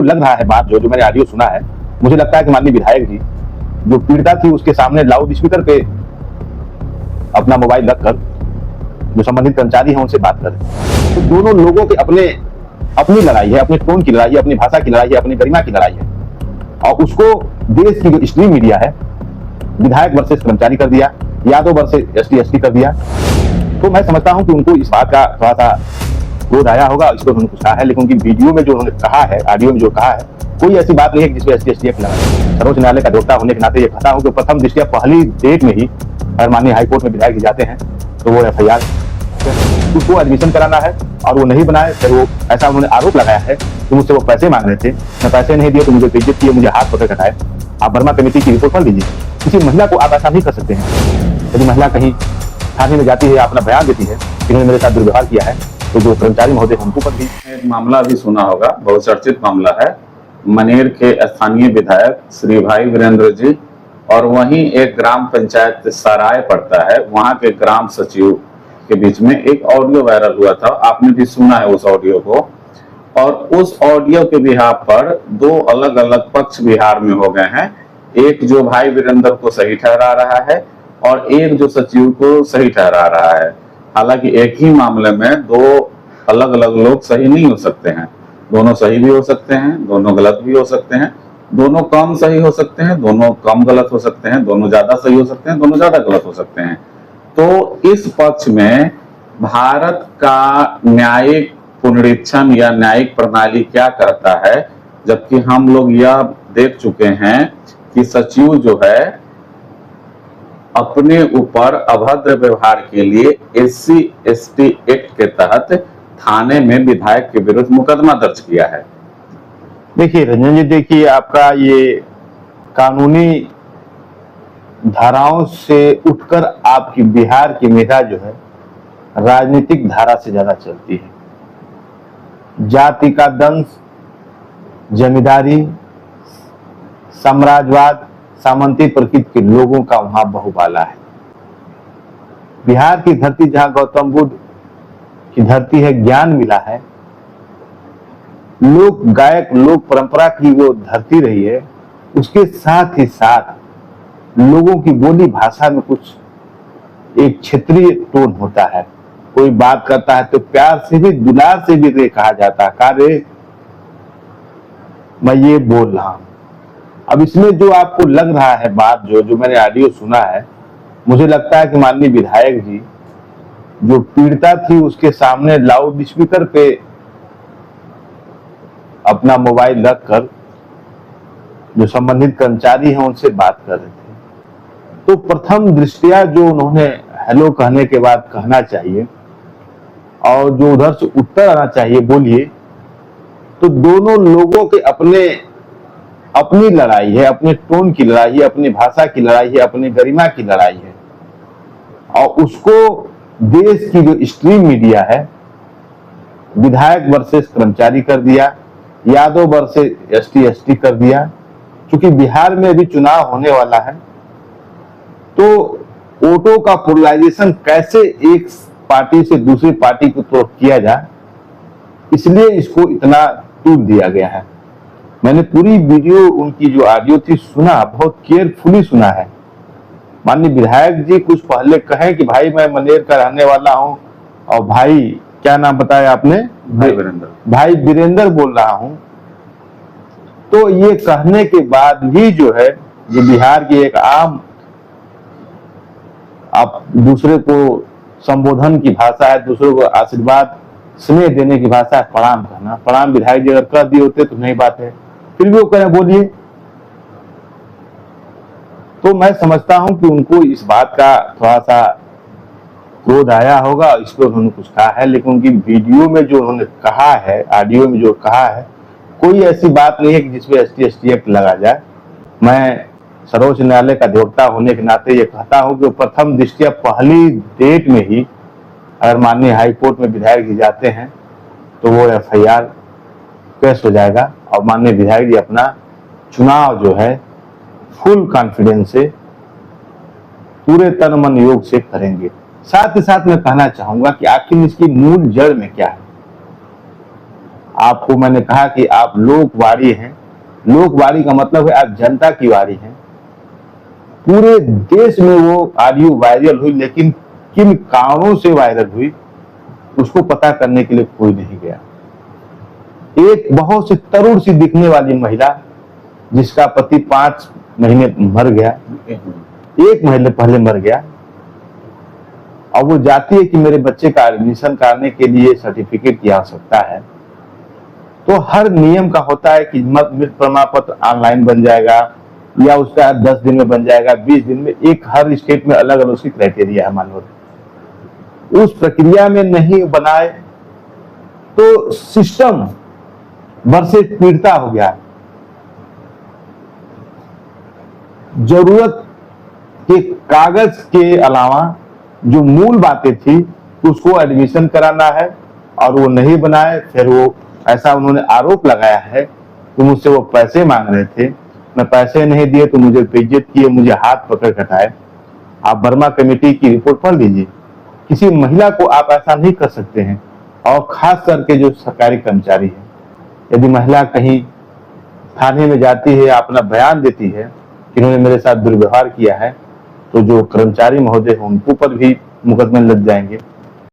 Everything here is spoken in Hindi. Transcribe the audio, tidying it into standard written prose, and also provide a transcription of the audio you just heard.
लग रहा है बात जो मैंने ऑडियो सुना है, मुझे लगता है कि माननीय विधायक जी जो पीड़िता थी उसके सामने लाउड स्पीकर पे अपना मोबाइल रखकर जो संबंधित कर्मचारी हैं उनसे बात कर रहे हैं। तो दोनों लोगों के अपनी लड़ाई है, अपने टोन की लड़ाई है, अपनी भाषा की लड़ाई है, अपनी गरिमा की लड़ाई है, और उसको देश की जो स्ट्रीम मीडिया है विधायक वर्सेस कर्मचारी कर दिया, यादव वर्सेस एसटी कर दिया। तो मैं समझता हूं कि उनको इस बात का थोड़ा सा क्रोध आया होगा, इसको उन्होंने कुछ कहा है, लेकिन उनकी वीडियो में जो उन्होंने कहा है, ऑडियो में जो कहा है, कोई ऐसी बात नहीं है जिसमें एसटी लगा। सर्वोच्च न्यायालय का देवता होने के नाते ये कहता हूं कि प्रथम दृष्टया पहली डेट में ही अगर माननीय हाईकोर्ट में विधायक जाते हैं तो वो FIR उसको एडमिशन कराना है, और वो नहीं बनाए फिर वो ऐसा उन्होंने आरोप लगाया है कि मुझसे वो पैसे मांग रहे थे, मैं पैसे नहीं दिए तो मुझे बेइज्जत किए, मुझे हाथ पकड़ हटाए। आप वर्मा कमेटी की रिपोर्ट पढ़ लीजिए। किसी महिला को आप ऐसा नहीं कर सकते हैं। यदि महिला कहीं थाने में जाती है, अपना बयान देती है कि मेरे साथ दुर्व्यवहार किया है, तो जो कर्मचारी महोदय उनको पर भी एक मामला भी सुना होगा, बहुचर्चित मामला है। मनेर के स्थानीय विधायक श्री भाई वीरेंद्र जी और वहीं एक ग्राम पंचायत सराय पड़ता है, वहां के ग्राम सचिव के बीच में एक ऑडियो वायरल हुआ था। आपने भी सुना है उस ऑडियो को, और उस ऑडियो के बिहार पर दो अलग अलग पक्ष बिहार में हो गए हैं। एक जो भाई वीरेंद्र को सही ठहरा रहा है और एक जो सचिव को सही ठहरा रहा है। हालांकि एक ही मामले में दो अलग अलग लोग सही नहीं हो सकते हैं, दोनों सही भी हो सकते हैं, दोनों गलत भी हो सकते हैं, दोनों कम सही हो सकते हैं, दोनों कम गलत हो सकते हैं, दोनों ज्यादा सही हो सकते हैं, दोनों ज्यादा गलत हो सकते हैं। तो इस पक्ष में भारत का न्यायिक पुनरीक्षण या न्यायिक प्रणाली क्या कहता है, जबकि हम लोग यह देख चुके हैं कि सचिव जो है अपने ऊपर अभद्र व्यवहार के लिए SC/ST एक्ट के तहत थाने में विधायक के विरुद्ध मुकदमा दर्ज किया है। देखिए रंजन जी, देखिए आपका ये कानूनी धाराओं से उठकर आपकी बिहार की मेधा जो है राजनीतिक धारा से ज्यादा चलती है। जाति का दंश, जमींदारी, साम्राज्यवाद, सामंती प्रकृति के लोगों का वहां बहुबाला है। बिहार की धरती जहां गौतम बुद्ध की धरती है, ज्ञान मिला है, लोक गायक लोक परंपरा की वो धरती रही है, उसके साथ ही साथ लोगों की बोली भाषा में कुछ एक क्षेत्रीय टोन होता है। कोई बात करता है तो प्यार से भी दुलार से भी रे कहा जाता है, कार्य मैं ये बोल रहा हूं। अब इसमें जो आपको लग रहा है बात जो मैंने ऑडियो सुना है, मुझे लगता है कि माननीय विधायक जी जो पीड़िता थी उसके सामने लाउड स्पीकर पे अपना मोबाइल रखकर जो संबंधित कर्मचारी हैं उनसे बात कर रहे थे। तो प्रथम दृष्टया जो उन्होंने हेलो कहने के बाद कहना चाहिए और जो उधर से उत्तर आना चाहिए बोलिए, तो दोनों लोगों के अपनी लड़ाई है, अपने टोन की लड़ाई है, अपनी भाषा की लड़ाई है, अपनी गरिमा की लड़ाई है, और उसको देश की जो स्ट्रीम मीडिया है विधायक वर्सेस कर्मचारी कर दिया, यादव वर्सेस ST कर दिया। क्योंकि बिहार में अभी चुनाव होने वाला है, तो वोटों का पोलराइजेशन कैसे एक पार्टी से दूसरी पार्टी की तरफ किया जाए, इसलिए इसको इतना टूट दिया गया है। मैंने पूरी वीडियो उनकी जो ऑडियो थी सुना, बहुत केयरफुली सुना है। माननीय विधायक जी कुछ पहले कहें कि भाई मैं मनेर का रहने वाला हूं, और भाई क्या नाम बताया आपने? भाई वीरेंद्र बोल रहा हूं। तो ये कहने के बाद भी जो है, जो बिहार की एक आम आप दूसरे को संबोधन की भाषा है, दूसरे को आशीर्वाद स्नेह देने की भाषा है प्रणाम कहना। प्रणाम विधायक जी अगर कर दिए होते तो नहीं बात है, फिर भी वो कहें बोलिए। तो मैं समझता हूं कि उनको इस बात का थोड़ा सा क्रोध आया होगा, इस पर उन्होंने कुछ कहा है, लेकिन उनकी वीडियो में जो उन्होंने कहा है, ऑडियो में जो कहा है, कोई ऐसी बात नहीं है कि जिसमें ST एक्ट लगा जाए। मैं सर्वोच्च न्यायालय का देवता होने के नाते ये कहता हूं कि प्रथम दृष्टया पहली डेट में ही अगर माननीय हाईकोर्ट में विधायक जी जाते हैं तो वो FIR पेश हो जाएगा, और माननीय विधायक जी अपना चुनाव जो है फुल कॉन्फिडेंस से पूरे तन मन योग से करेंगे। साथ ही साथ मैं कहना चाहूंगा कि आखिर इसकी मूल जड़ में क्या है। आपको मैंने कहा कि आप लोकवारी हैं। लोकवारी का मतलब है आप जनता की वारी हैं। पूरे देश में वो ऑडियो वायरल हुई, लेकिन किन कारणों से वायरल हुई उसको पता करने के लिए कोई नहीं गया। एक बहुत सी तरुण सी दिखने वाली महिला जिसका पति 5 महीने मर गया, 1 महीने पहले मर गया, और वो जाती है कि मेरे बच्चे का एडमिशन कराने के लिए सर्टिफिकेट की आवश्यकता है। तो हर नियम का होता है कि मृत्यु प्रमाण पत्र ऑनलाइन बन जाएगा या उसका 10 दिन में बन जाएगा, 20 दिन में। एक हर स्टेट में अलग अलग उसकी क्राइटेरिया है। मान लो उस प्रक्रिया में नहीं बनाए तो सिस्टम वर्षे पीड़ता हो गया। जरूरत के कागज के अलावा जो मूल बातें थी उसको एडमिशन कराना है और वो नहीं बनाए। फिर वो ऐसा उन्होंने आरोप लगाया है कि मुझसे वो पैसे मांग रहे थे, मैं पैसे नहीं दिए तो मुझे बेइज्जत किए, मुझे हाथ पकड़ कटाए। आप वर्मा कमेटी की रिपोर्ट पढ़ लीजिए। किसी महिला को आप ऐसा नहीं कर सकते हैं, और खास करके जो सरकारी कर्मचारी है। यदि महिला कहीं थाने में जाती है, अपना बयान देती है कि इन्होंने मेरे साथ दुर्व्यवहार किया है, तो जो कर्मचारी महोदय हैं उनको पर भी मुकदमे लग जाएंगे।